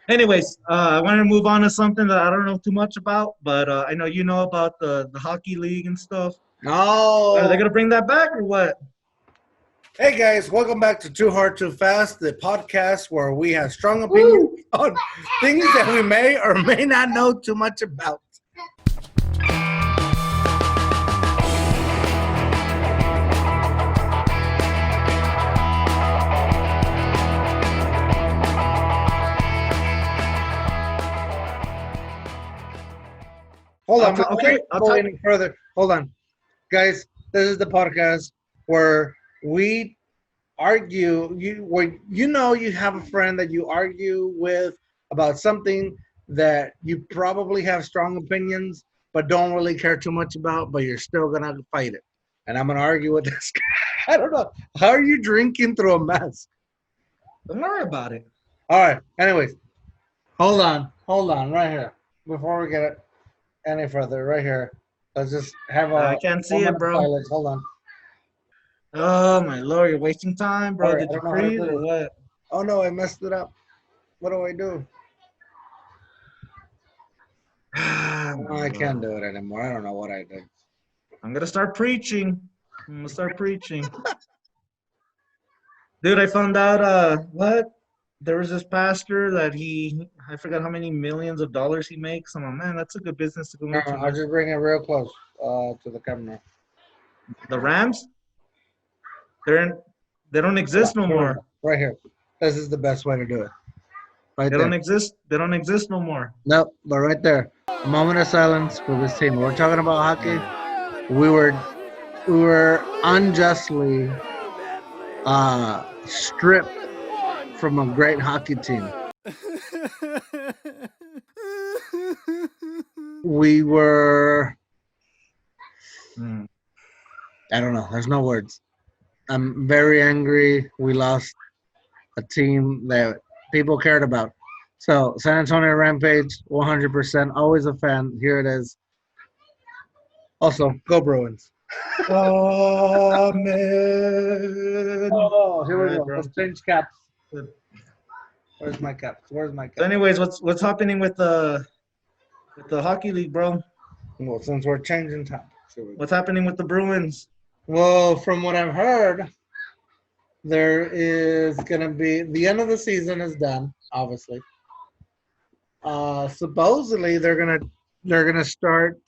Anyways, I wanted to move on to something that I don't know too much about, but I know you know about the hockey league and stuff. Are they Oh, gonna bring that back or what? hey guys, welcome back to Too Hard Too Fast, the podcast where we have strong opinions Woo! on things that we may or may not know too much about. Hold on, before Okay, we I'll go talk. any further, hold on. Guys, this is the podcast where we argue. You have a friend that you argue with about something that you probably have strong opinions but don't really care too much about, but you're still gonna fight it. And I'm gonna argue with this guy. I don't know. How are you drinking through a mask? Don't worry about it. All right. Anyways, hold on, right here. Before we get it any further, right here. Let's just have I a can't see moment it, of bro. silence. Hold on. Oh my lord, you're wasting time, All bro. right, Did I you don't know how to freeze do or this. what? Oh no, I messed it up. What do I do? Ah, Oh, my I can't lord. do it anymore. I don't know what I did. I'm gonna start preaching. I'm gonna start preaching. Dude, I found out what? There was this pastor that I forgot how many millions of dollars he makes. I'm like, man, that's a good business to go into, I'll man. just bring it real close to the camera. The Rams, they're in, they don't Hold on. exist no Here we more. go. Right here. This is the best way to do it. Right They don't there. exist. They don't exist no more. Nope, but right there. A moment of silence for this team. We're talking about hockey. We were we were unjustly stripped from a great hockey team. We were Mm. I don't know. There's no words. I'm very angry. We lost a team that people cared about. So San Antonio Rampage, 100%. Always a fan. Here it is. Also, go Bruins. Amen. Oh, All here we right, go. bro. Let's change caps. Good. Where's my caps? Where's my So, caps? anyways, what's happening with the hockey league, bro? Well, since we're changing topics, here we go. What's happening with the Bruins? Well, from what I've heard, there is gonna be the end of the season is done. Obviously, supposedly they're gonna start,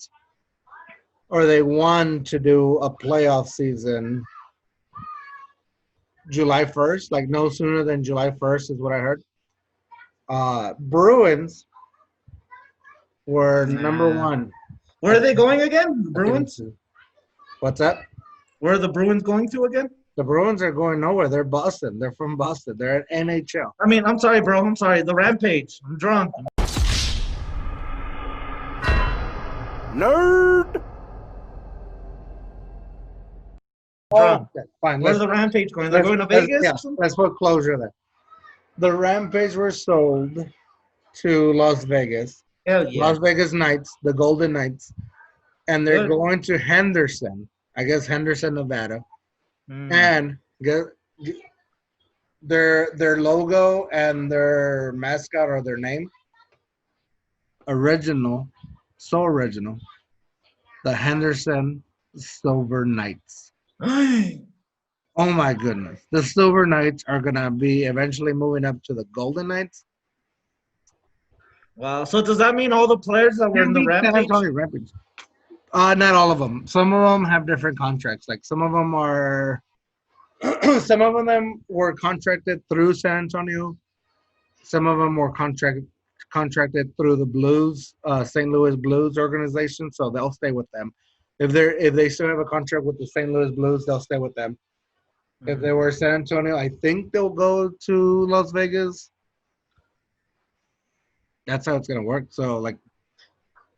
or they want to do a playoff season July 1st, like no sooner than July 1st is what I heard. Bruins were number Nah. one. Where are they going again? The Bruins? What's that? Where are the Bruins going to again? The Bruins are going nowhere. They're Boston. They're from Boston. They're at NHL. I mean, I'm sorry, bro. I'm sorry. The Rampage. I'm drunk. Nerd. Drunk. Okay, fine. Where's the Rampage going? They're going to Vegas Yeah, or something? let's put closure there. The Rampage were sold to Las Vegas. Hell yeah. Las Vegas Knights, the Golden Knights, and they're Good. going to Henderson. I guess Henderson, Nevada. Mm. And their logo and their mascot or their name original, so original, the Henderson Silver Knights. Oh my goodness, the Silver Knights are gonna be eventually moving up to the Golden Knights. Wow. So does that mean all the players that were in the San Rampage? Antonio Rampage. Not all of them. Some of them have different contracts. Like some of them are, some of them were contracted through San Antonio. Some of them were contracted through the Blues, St. Louis Blues organization. So they'll stay with them. If they still have a contract with the St. Louis Blues, they'll stay with them. If they were San Antonio, I think they'll go to Las Vegas. That's how it's gonna work. So like,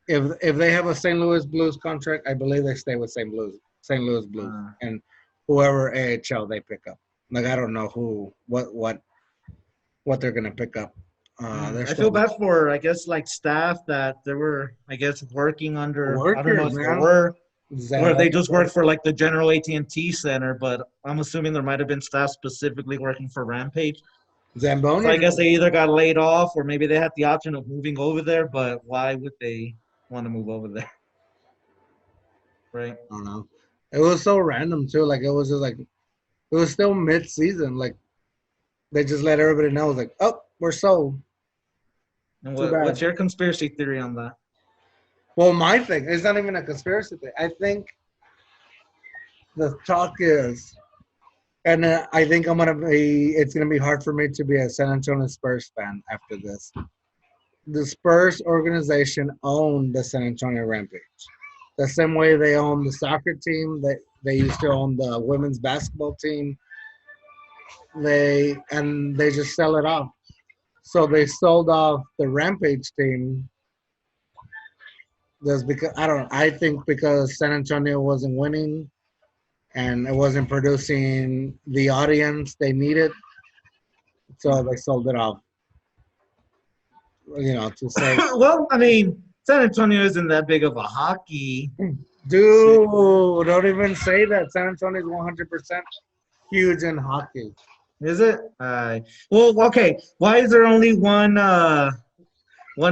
if they have a St. Louis Blues contract, I believe they stay with St. Louis Blues, and whoever AHL they pick up. Like I don't know what they're gonna pick up. I feel bad for, I guess, like staff that they were, I guess, working under. I don't know workers, if they man. were, or if they Exactly. just worked for like the General AT&T Center. But I'm assuming there might have been staff specifically working for Rampage. Zamboni. So I guess they either got laid off or maybe they had the option of moving over there, but why would they want to move over there? Right? I don't know. It was so random too. Like it was just like it was still mid-season. Like they just let everybody know, like, oh, we're sold. And Too bad. what's your conspiracy theory on that? Well, my thing, it's not even a conspiracy thing. I think the talk is, and I think it's gonna be hard for me to be a San Antonio Spurs fan after this. The Spurs organization owned the San Antonio Rampage. The same way they own the soccer team, they used to own the women's basketball team. They just sell it off. So they sold off the Rampage team. Just because I think because San Antonio wasn't winning and it wasn't producing the audience they needed, so they sold it off. To say, Well, I mean, San Antonio isn't that big of a hockey. dude, don't even say that. San Antonio is 100% huge in hockey. Is it? Well, okay. Why is there only one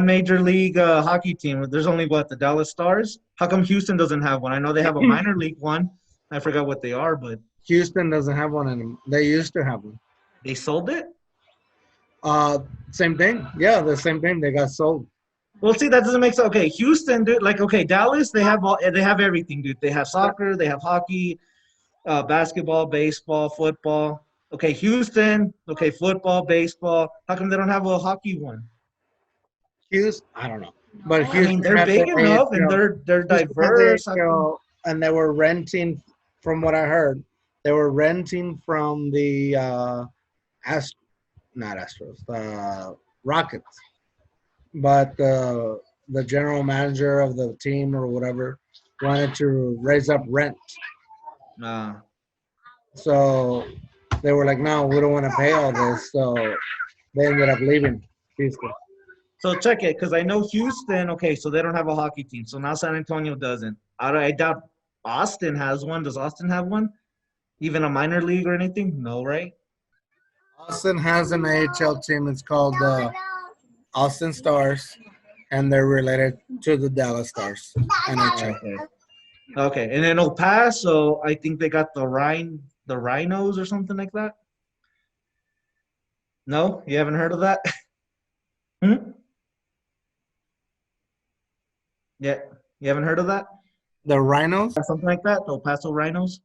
major league hockey team? There's only the Dallas Stars? How come Houston doesn't have one? I know they have a minor league one. I forgot what they are, but Houston doesn't have one anymore. They used to have one. they sold it? Same thing. Yeah, the same thing. They got sold. Well, see, that doesn't make sense. Okay, Houston, dude. Like, okay, Dallas, they have everything, dude. They have soccer, they have hockey, basketball, baseball, football. Okay, Houston. Okay, football, baseball. How come they don't have a hockey one? Houston, I don't know, but I mean, they're big enough and they're diverse. And they were renting, from what I heard, they were renting from the not Astros, the Rockets. But the general manager of the team or whatever wanted to raise up rent. So they were like, no, we don't want to pay all this. So they ended up leaving Houston. So check it, because I know Houston, okay, so they don't have a hockey team. So now San Antonio doesn't. I doubt Austin has one. Does Austin have one? Even a minor league or anything? No, right? Austin has an AHL team. It's called Austin Stars, and they're related to the Dallas Stars. NHL. Okay, and then El Paso, I think they got the Rhinos or something like that. No, you haven't heard of that? Yeah, you haven't heard of that? The Rhinos? Something like that? The El Paso Rhinos?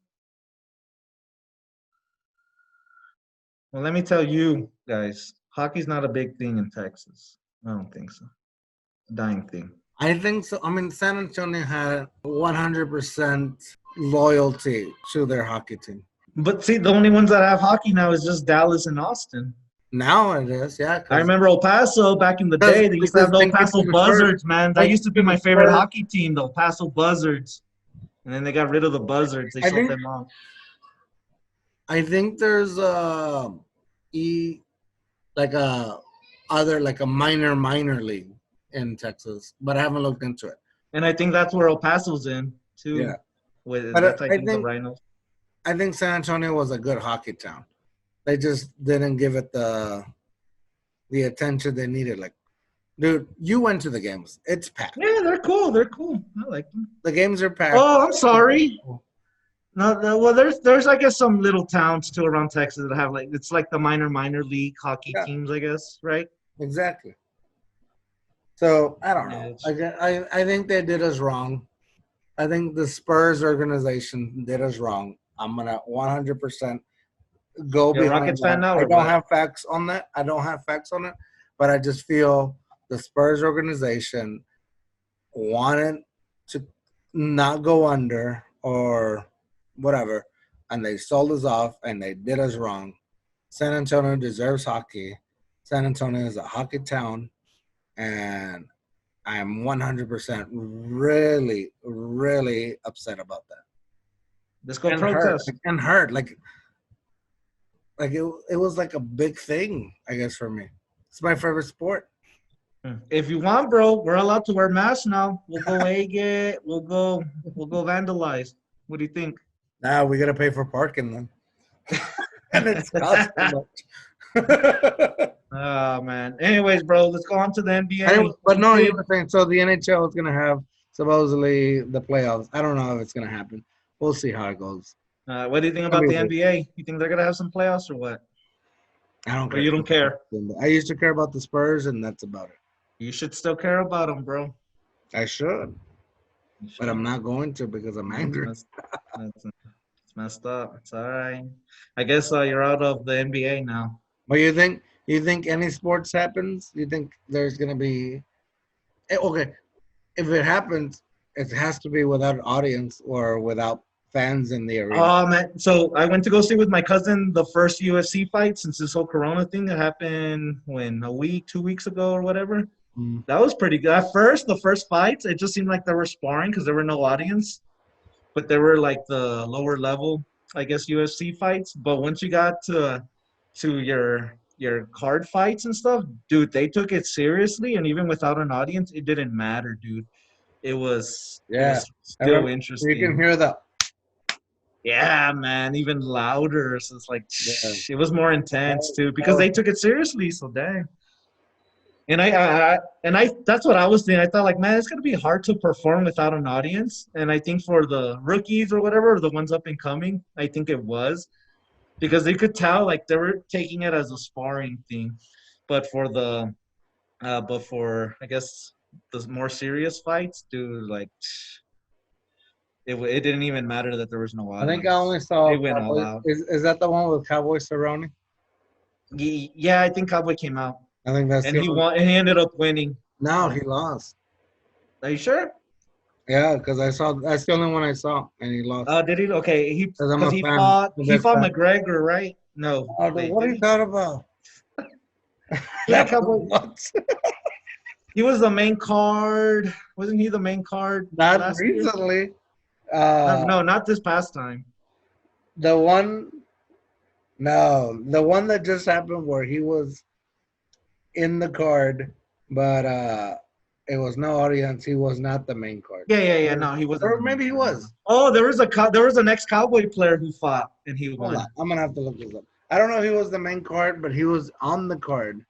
Well, let me tell you guys, hockey's not a big thing in Texas. I don't think so. Dying thing. I think so. I mean, San Antonio had 100% loyalty to their hockey team. But see, the only ones that have hockey now is just Dallas and Austin. Now it is, yeah. I remember El Paso back in the day. They used to have the El Paso Buzzards, man. That used to be my favorite hockey team, the El Paso Buzzards. And then they got rid of the Buzzards. They sold them off. I think there's a minor league in Texas, but I haven't looked into it. And I think that's where El Paso's in too. Yeah. That's I think the Rhinos. I think San Antonio was a good hockey town. They just didn't give it the attention they needed. Like, dude, you went to the games. It's packed. Yeah, they're cool. They're cool. I like them. The games are packed. Oh, I'm sorry. No, well, there's I guess some little towns too around Texas that have it's like the minor league hockey teams, I guess, right? Exactly. So I don't know. I think they did us wrong. I think the Spurs organization did us wrong. I'm gonna 100% go behind Rockets fan now. I don't have facts on that. But I just feel the Spurs organization wanted to not go under or whatever, and they sold us off and they did us wrong. San Antonio deserves hockey. San Antonio is a hockey town, and I am 100% really, really upset about that. Let's go protest. And hurt. Like it was like a big thing, I guess, for me. It's my favorite sport. If you want, bro, we're allowed to wear masks now. We'll go egg it. We'll go vandalize. What do you think? Nah, we gotta pay for parking then. And it's cost too much. Oh man. Anyways, bro, let's go on to the NBA. But no, you were saying so the NHL is gonna have supposedly the playoffs. I don't know if it's gonna happen. We'll see how it goes. What do you think about the NBA? You think they're gonna have some playoffs or what? I don't Or care. you don't care? I used to care about the Spurs, and that's about it. You should still care about them, bro. I should, but I'm not going to because I'm angry. It's messed up. It's all right. I guess you're out of the NBA now. But you think any sports happens? You think there's gonna be okay? If it happens, it has to be without an audience or without fans in the arena. Oh man! So I went to go see with my cousin the first UFC fight since this whole Corona thing that happened a week, 2 weeks ago or whatever. That was pretty good. At first, the first fights, it just seemed like they were sparring because there were no audience, but they were like the lower level, I guess, UFC fights. But once you got to your card fights and stuff, dude, they took it seriously, and even without an audience, it didn't matter, dude. It was still interesting. You can hear the man, even louder. So it's like it was more intense too because they took it seriously. So dang. And I that's what I was thinking. I thought like, man, it's gonna be hard to perform without an audience. And I think for the rookies or whatever, or the ones up and coming, I think it was because they could tell like they were taking it as a sparring thing. But for I guess the more serious fights, dude, like it didn't even matter that there was no audience. I think I only saw. They went all out. Is that the one with Cowboy surrounding? Yeah, I think Cowboy came out. I think that's and he won. And he ended up winning. No, he lost. Are you sure? Yeah, because I saw that's the only one I saw, and he lost. Oh, did he? Okay, he fought McGregor, right? No. What are you talking about? Yeah, Cowboy. He was the main card. Wasn't he the main card? Not recently. No, not this past time. The one that just happened where he was in the card, but it was no audience. He was not the main card. Yeah. No, he wasn't. Or maybe he was. Oh, there was an ex-Cowboy player who fought and he won. I'm gonna have to look this up. I don't know if he was the main card, but he was on the card.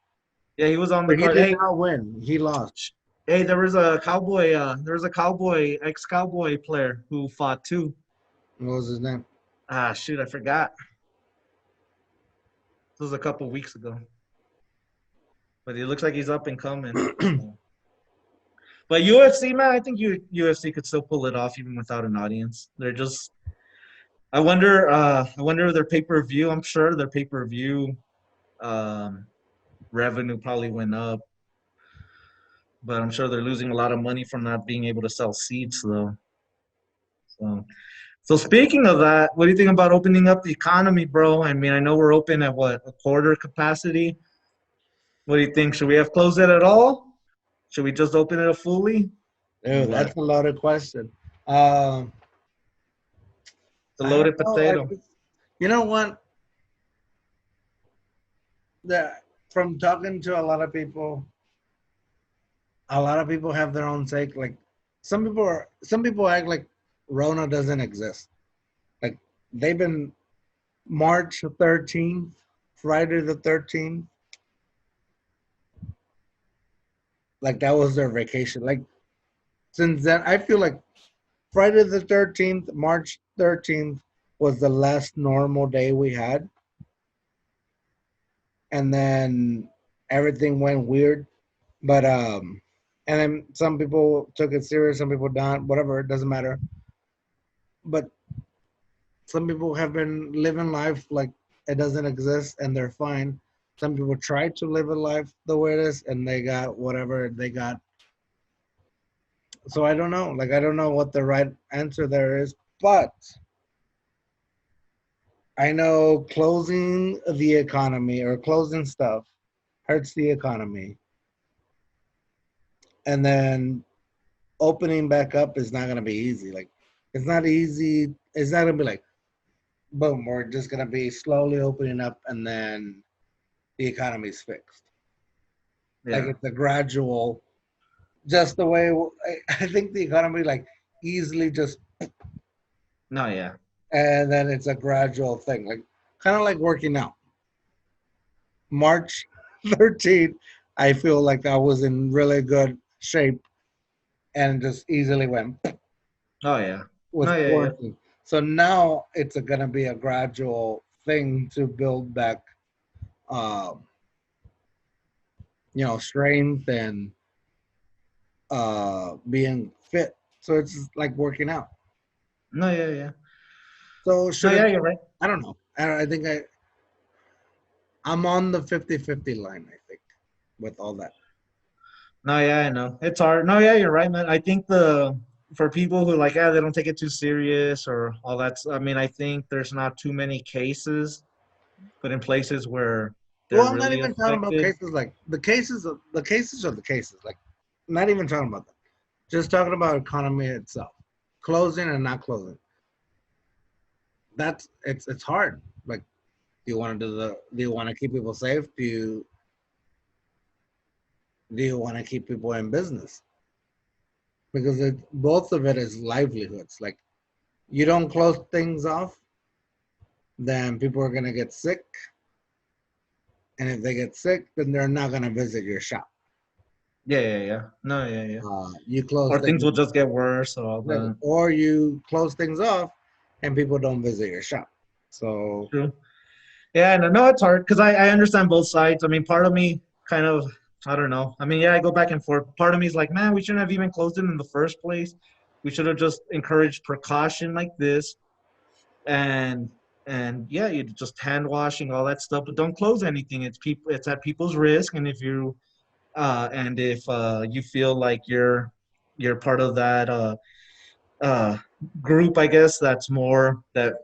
Yeah, he was on the card. He did not win. He lost. Hey, there was a ex-Cowboy player who fought too. What was his name? Shoot, I forgot. This was a couple weeks ago. But he looks like he's up and coming. But UFC, man, I think UFC could still pull it off even without an audience. They're just I wonder if their pay-per-view, I'm sure their pay-per-view revenue probably went up. But I'm sure they're losing a lot of money from not being able to sell seats though. So speaking of that, what do you think about opening up the economy, bro? I mean, I know we're open at a quarter capacity. What do you think? Should we have closed it at all? Should we just open it fully? Dude, that's a loaded question. It's a loaded potato. You know what? From talking to a lot of people have their own take. Like some people act like Rona doesn't exist. Like they've been March 13th, Friday the 13th. Like that was their vacation. Like since then, I feel like Friday the 13th, March 13th was the last normal day we had. And then everything went weird. But and then some people took it serious, some people don't, whatever, it doesn't matter. But some people have been living life like it doesn't exist and they're fine. Some people try to live a life the way it is and they got whatever they got. So I don't know. Like I don't know what the right answer there is, but I know closing the economy or closing stuff hurts the economy. And then opening back up is not going to be easy. Like, it's not easy. It's not going to be like, boom, we're just going to be slowly opening up and then the economy's fixed. Yeah. Like, it's a gradual, just the way, I think the economy, like, easily just. No, yeah. And then it's a gradual thing, like, kind of like working out. March 13th, I feel like I was in really good shape and just easily went Oh yeah. with No, yeah, yeah. quarantine. So now it's going to be a gradual thing to build back, uh, strength and being fit. So it's like working out. No, yeah, yeah. So No, should yeah, it? you're right. I don't know. I think I'm on the 50-50 line, I think, with all that. No, yeah, I know. It's hard. No, yeah, you're right, man. I think for people who like, yeah, they don't take it too serious or all that. I mean, I think there's not too many cases, but in places where they're Well, I'm not really even talking about affected. cases like the cases are the cases. Like, not even talking about that. Just talking about economy itself, closing and not closing. It's hard. Like, do you want to keep people safe? Do you want to keep people in business? Because both of it is livelihoods. Like, you don't close things off, then people are gonna get sick, and if they get sick, then they're not gonna visit your shop. Yeah, yeah, yeah. No, yeah, yeah. You close Or things things, will just get worse or all that. or you close things off, and people don't visit your shop. So True. Yeah, no, it's hard because I understand both sides. I mean, part of me kind of, I don't know. I mean, yeah, I go back and forth. Part of me is like, man, we shouldn't have even closed it in the first place. We should have just encouraged precaution like this, and yeah, you just hand washing all that stuff, but don't close anything. It's at people's risk, and if you feel like you're part of that uh, group, I guess, that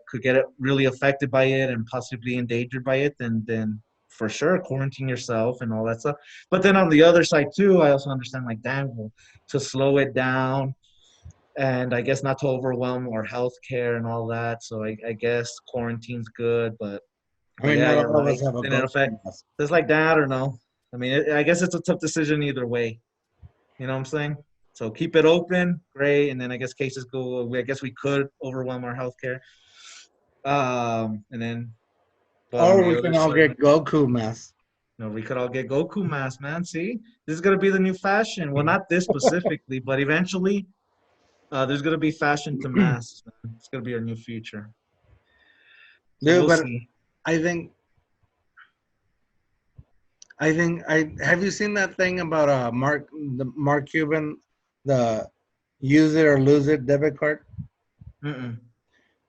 could get it really affected by it and possibly endangered by it, then for sure quarantine yourself and all that stuff. But then on the other side too, I also understand like, damn, well, to slow it down and I guess not to overwhelm our healthcare and all that. So I guess quarantine's good, I but mean, yeah, not you're all of right. us have a Then it go-to affect. mask. It's like that or no. I mean, I guess it's a tough decision either way. You know what I'm saying? So keep it open, great, and then I guess cases go. I guess we could overwhelm our healthcare, and then, but on Or the we other can all side, get Goku masks. we could all get Goku masks, man. See, this is gonna be the new fashion. Well, not this specifically, but eventually, there's gonna be fashion to masks. Man. It's gonna be our new future. So Dude, we'll but see. I think I have you seen that thing about Mark Cuban, the use it or lose it debit card? Mm-mm.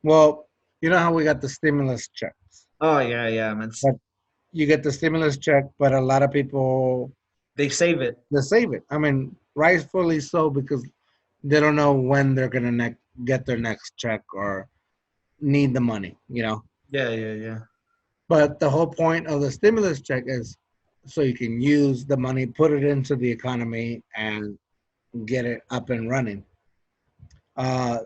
Well, you know how we got the stimulus checks, Oh yeah, yeah, man. but you get the stimulus check, but a lot of people They save it. they save it. I mean, rightfully so, because they don't know when they're gonna get their next check or need the money, Yeah, yeah, yeah. But the whole point of the stimulus check is so you can use the money, put it into the economy, and get it up and running.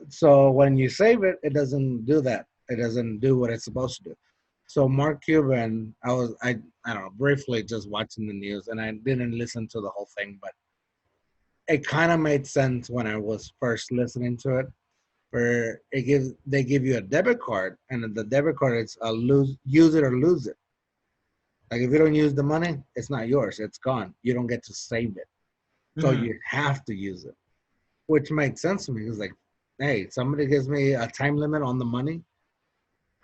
So when you save it, it doesn't do that. It doesn't do what it's supposed to do. So Mark Cuban, I don't know, briefly just watching the news, and I didn't listen to the whole thing, but it kind of made sense when I was first listening to it. Where they give you a debit card, and the debit card is use it or lose it. Like, if you don't use the money, it's not yours. It's gone. You don't get to save it. So Mm-hmm. you have to use it, which makes sense to me. It's like, hey, somebody gives me a time limit on the money,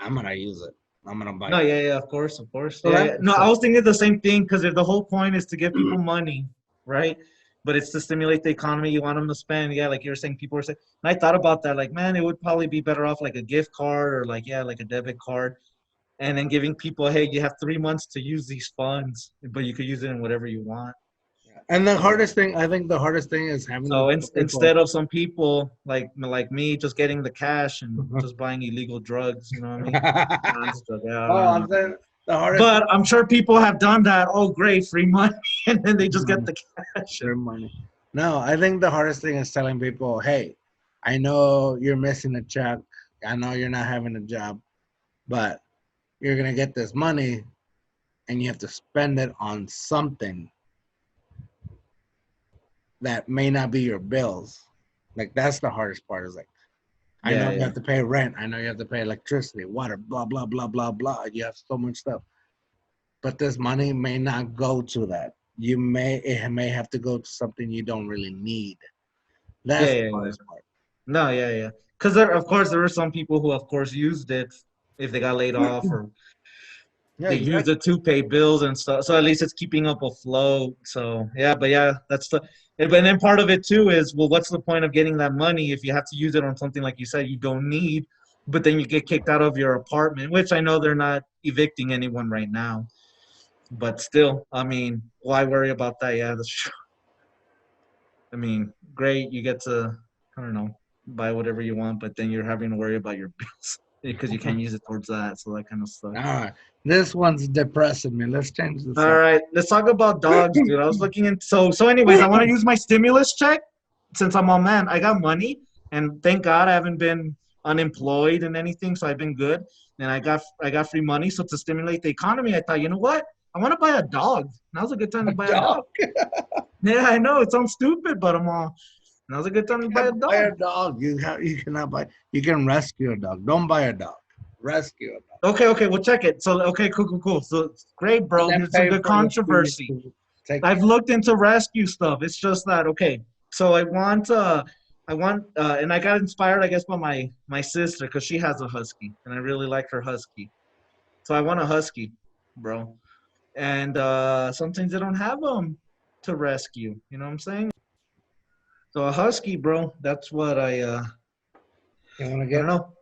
I'm gonna use it. I'm gonna buy No, it. yeah, yeah, of course, of course. So Yeah, that yeah. No, makes I sense. was thinking the same thing because if the whole point is to give people money, right? But it's to stimulate the economy. You want them to spend. Yeah, like you were saying, people were saying. And I thought about that. Like, man, it would probably be better off like a gift card or like, yeah, like a debit card. And then giving people, hey, you have 3 months to use these funds, but you could use it in whatever you want. And I think the hardest thing is having to So tell people. instead of some people like me just getting the cash and just buying illegal drugs, you know what I mean? Monster, yeah, Oh, I don't I'm know. saying the hardest thing But I'm sure people have done that. Oh, great, free money, and then they just get is the cash. their money. No, I think the hardest thing is telling people, hey, I know you're missing a check. I know you're not having a job, but you're gonna get this money and you have to spend it on something that may not be your bills. Like, that's the hardest part. Is like, I know Yeah, you yeah, have to pay rent. I know you have to pay electricity, water, blah blah blah blah blah. You have so much stuff. but this money may not go to that. It may have to go to something you don't really need. That's the Yeah. hardest part. No, yeah. Because of course, there were some people who, of course, used it if they got laid off or Yeah, they use exactly. it to pay bills and stuff. So at least it's keeping up afloat. So yeah, but yeah, that's the. And then part of it too is, well, what's the point of getting that money if you have to use it on something like you said you don't need, but then you get kicked out of your apartment, which I know they're not evicting anyone right now, but still, I mean, why worry about that? Yeah, that's true. I mean, great, you get to, I don't know, buy whatever you want, but then you're having to worry about your bills because you can't use it towards that. So that kind of All sucks. right. This one's depressing me. Let's change the All subject. right, let's talk about dogs, dude. I was looking into so anyways, I want to use my stimulus check since I'm on man. I got money, and thank God I haven't been unemployed and anything, so I've been good. And I got free money, so to stimulate the economy, I thought, you know what? I want to buy a dog. Now's a good time to A buy a dog. dog. Yeah, I know it sounds stupid, but I'm all. Now's a good time to buy a Can't buy a dog. dog. You cannot buy. You can rescue a dog. Don't buy a dog. Rescue a dog. Okay, we'll check it. So okay, cool. So great, And bro. then Here's some pay good for the fee controversy. to take I've it. looked into rescue stuff. It's just that okay. So and I got inspired, I guess, by my sister because she has a husky, and I really like her husky. So I want a husky, bro. And sometimes they don't have them to rescue. You know what I'm saying? So a husky, bro. That's what You want to I don't get? know.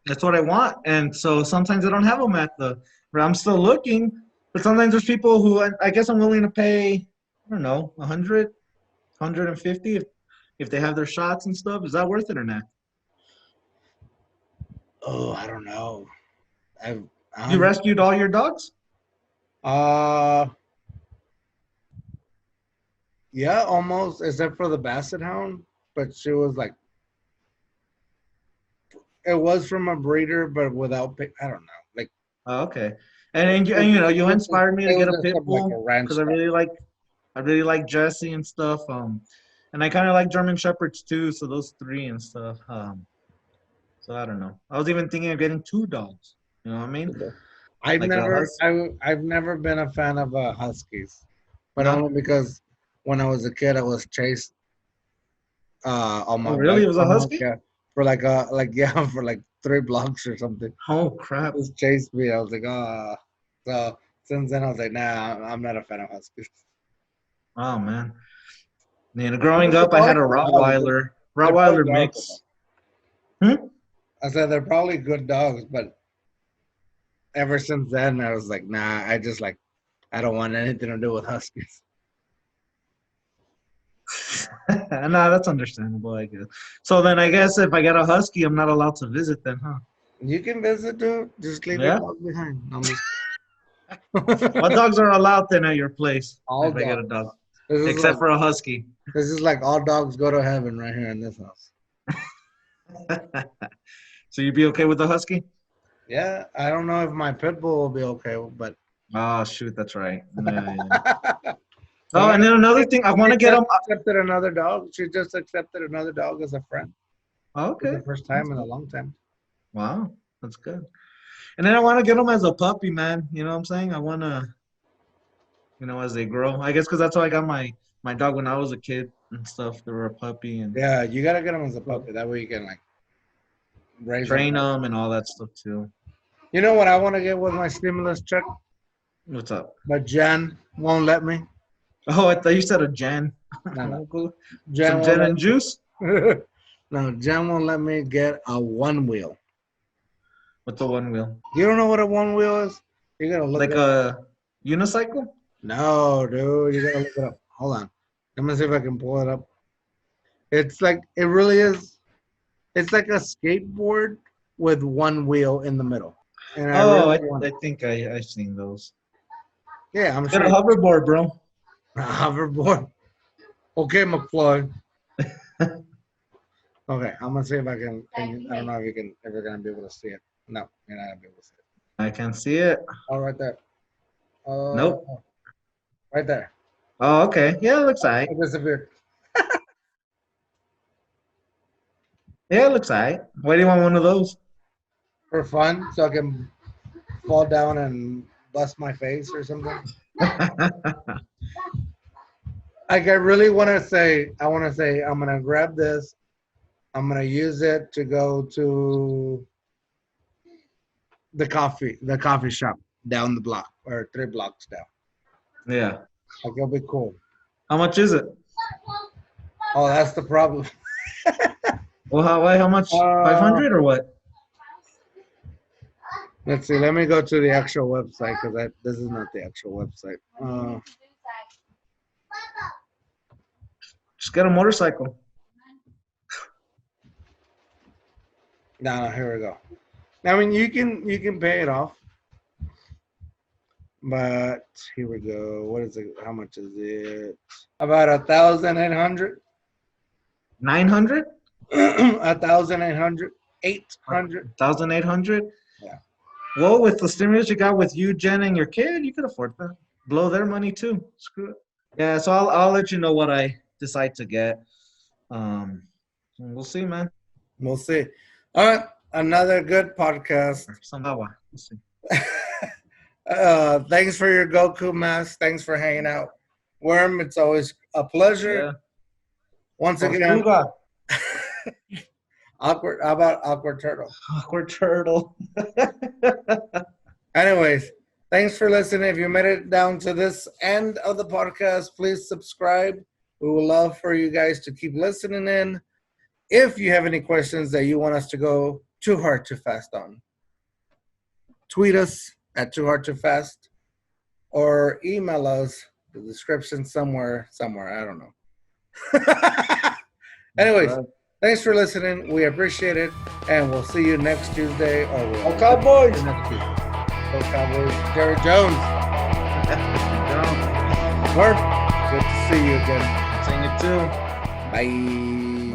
That's what I want. And so sometimes I don't have them at the. But I'm still looking. But sometimes there's people who I guess I'm willing to pay. I don't know, 150 if they have their shots and stuff. Is that worth it or not? Oh, I don't know. I've You 100. rescued all your dogs? Uh, yeah, almost, except for the Basset Hound. But she was like, it was from a breeder, but without. I don't know. Like Oh, okay. And you inspired me to it get was a just pit some, like a bull ranch because I dog. really like Jesse and stuff. And I kind of like German Shepherds too. So those three and stuff. So I don't know. I was even thinking of getting two dogs. You know what I mean? Like a hus. I've never been a fan of Huskies, but No. only because when I was a kid, I was chased on Oh, my really? bike It was a from like husky? for like yeah for like 3 blocks or something. Oh crap! Just chased me. I was like, so since then I was like, nah, I'm not a fan of Huskies. Oh man. I mean, Growing they're up, I had probably a good dogs. They're probably Rottweiler dogs. mix. Hmm? I said they're probably good dogs, but ever since then I was like, nah, I don't want anything to do with Huskies. No, that's understandable, I guess. So then I guess if I get a husky, I'm not allowed to visit then, huh? You can visit too. Just leave your Yeah? dog behind. I'm just What dogs are allowed then at your place all if I get a dogs. dog? This is Except like for a husky. this is like all dogs go to heaven right here in this house. So you'd be okay with the husky? Yeah, I don't know if my pit bull will be okay, but Oh shoot, that's right. Yeah. I Oh, mean, and then another thing, I want she to get just them. accepted another dog. She just accepted another dog as a friend for Okay, the first that's time in a good. long time. Wow, that's good. And then I want to get them as a puppy, man. You know what I'm saying? I want to, as they grow. I guess because that's how I got my dog when I was a kid and stuff. They were a puppy and Yeah, you gotta get him as a puppy. That way you can like raise him. train them and all that stuff too. You know what I want to get with my stimulus check, What's up? but Jen won't let me. Oh, I thought you said a Jan. No, Jen Some won't gin let and juice. me. No, Jen won't let me get a OneWheel. What's a OneWheel? You don't know what a OneWheel is? You gotta look Like it up. a unicycle? No, dude, you gotta look it up. Hold on. Let me see if I can pull it up. It's like it really is. It's like a skateboard with one wheel in the middle. And I Oh, really I, want I it. think I've seen those. Yeah, I'm Get sure. a hoverboard, bro. A hoverboard. Okay, McFly. Okay, I'm gonna see if I can. I don't know if you're gonna be able to see it. No, you're not gonna be able to see it. I can see it. Oh, right there. Uh, Nope. right there. Oh, okay. Yeah, it looks alright. It disappeared. Yeah, it looks alright. Why do you want one of those? For fun, so I can fall down and bust my face or something. Like I really want to say, I'm gonna grab this. I'm gonna use it to go to the coffee shop down the block or 3 blocks down. Yeah. Like it'll be cool. How much is it? Oh, that's the problem. Well, how much? 500 or what? Let's see. Let me go to the actual website because this is not the actual website. Just get a motorcycle. No, here we go. I mean, you can pay it off, but here we go. What is it? How much is it? About 1,800. 900? 1,800. 800. 1,800? Yeah. Well, with the stimulus you got with you, Jen, and your kid, you could afford that. Blow their money too. Screw it. Yeah, so I'll let you know what I decide to get. We'll see, man. We'll see. All right, another good podcast. Somehow, we'll see. Thanks for your Goku mask. Thanks for hanging out, Worm. It's always a pleasure. Yeah. Once again, awkward. How about awkward turtle? Awkward turtle. Anyways, thanks for listening. If you made it down to this end of the podcast, please subscribe. We would love for you guys to keep listening in. If you have any questions that you want us to go too hard, too fast on, tweet us at Too Hard Too Fast or email us the description somewhere. I don't know. Anyways, thanks for listening. We appreciate it. And we'll see you next Tuesday. Or Cowboys. Next Tuesday. Go Cowboys. Jared Jones. Work. Good to see you again. Seeing you too. Bye.